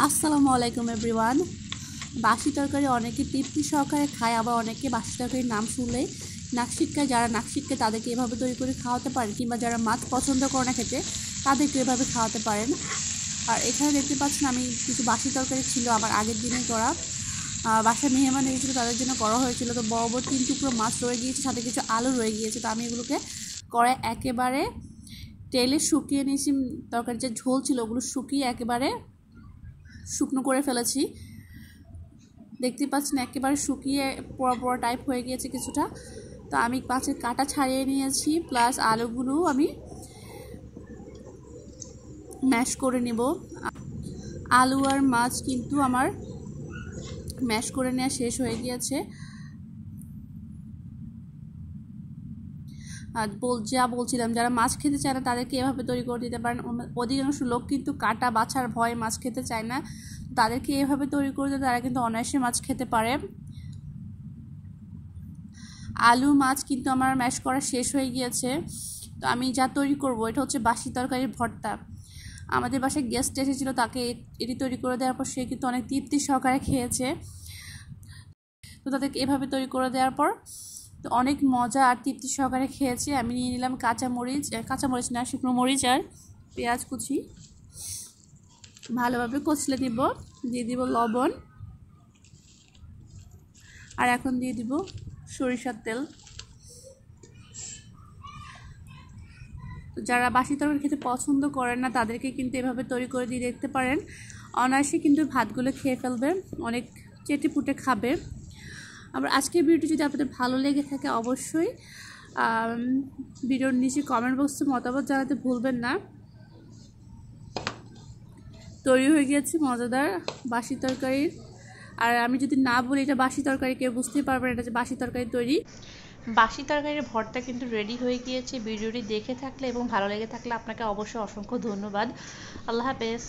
আসসালামু আলাইকুম এভরিওয়ান। বাসি তরকারি অনেকে তৃপ্তি সহকারে খায়, আবার অনেকে বাসি তরকারির নাম শুনলেই নাক সিটকায়। যারা নাক সিটকায় তাদেরকে এভাবে তৈরি করে খাওয়াতে পারেন, কিংবা যারা মাছ পছন্দ করে না খেতে তাদেরকে এভাবে খাওয়াতে পারেন। আর এখানে দেখতে পাচ্ছেন আমি কিছু বাসি তরকারি ছিল আমার আগের দিনে করা, বাসায় মেহমান এসেছিলো তাদের জন্য করা হয়েছিল। তো বড় বড় 3 টুকরো মাছ রয়ে গিয়েছে, সাথে কিছু আলু রয়ে গিয়েছে। তো আমি এগুলোকে করে একেবারে তেলে শুকিয়ে নিয়েছি। তরকারির যে ঝোল ছিল ওগুলো শুকিয়ে একেবারে শুকনো করে ফেলেছি। দেখতে পাচ্ছেন একেবারে শুকিয়ে পোড়া পোড়া টাইপ হয়ে গিয়েছে কিছুটা। তো আমি মাছের কাঁটা ছাড়িয়ে নিয়েছি, প্লাস আলুগুলো আমি ম্যাশ করে নেব। আলু আর মাছ কিন্তু আমার ম্যাশ করে নেওয়া শেষ হয়ে গিয়েছে। আর যা বলছিলাম, যারা মাছ খেতে চায় না তাদেরকে এভাবে তৈরি করে দিতে পারেন। অধিকাংশ লোক কিন্তু কাটা বাছার ভয়ে মাছ খেতে চায় না, তাদেরকে এভাবে তৈরি করে দিলে তারা কিন্তু অনায়াসে মাছ খেতে পারে। আলু মাছ কিন্তু আমার ম্যাশ করা শেষ হয়ে গিয়েছে। তো আমি যা তৈরি করব এটা হচ্ছে বাসি তরকারির ভর্তা। আমাদের বাসায় গেস্ট এসেছিলো, তাকে এটি তৈরি করে দেওয়ার পর সে কিন্তু অনেক তৃপ্তি সহকারে খেয়েছে। তো তাদেরকে এভাবে তৈরি করে দেওয়ার পর তো অনেক মজা আর তৃপ্তি সহকারে খেয়েছে। আমি নিয়ে নিলাম কাঁচামরিচ না, শুকনো মরিচ আর পেঁয়াজ কুচি, ভালোভাবে কচলে দিব। দিয়ে দিব লবণ, আর এখন দিয়ে দিব সরিষার তেল। যারা বাসি তরকারি খেতে পছন্দ করেন না তাদেরকে কিন্তু এভাবে তৈরি করে দিয়ে দেখতে পারেন, অনায়াসে কিন্তু ভাতগুলো খেয়ে ফেলবে, অনেক চেটে পুটে খাবে। আবার আজকের ভিডিওটি যদি আপনাদের ভালো লেগে থাকে অবশ্যই ভিডিওর নিচে কমেন্ট বক্সে মতামত জানাতে ভুলবেন না। তৈরি হয়ে গিয়েছে মজাদার বাসি তরকারির। আর আমি যদি না বলি এটা বাসি তরকারি, কেউ বুঝতেই পারবেন এটা যে বাসি তরকারি তৈরি। বাসি তরকারির ভর্তা কিন্তু রেডি হয়ে গিয়েছে। ভিডিওটি দেখে থাকলে এবং ভালো লেগে থাকলে আপনাকে অবশ্যই অসংখ্য ধন্যবাদ। আল্লাহ হাফেজ।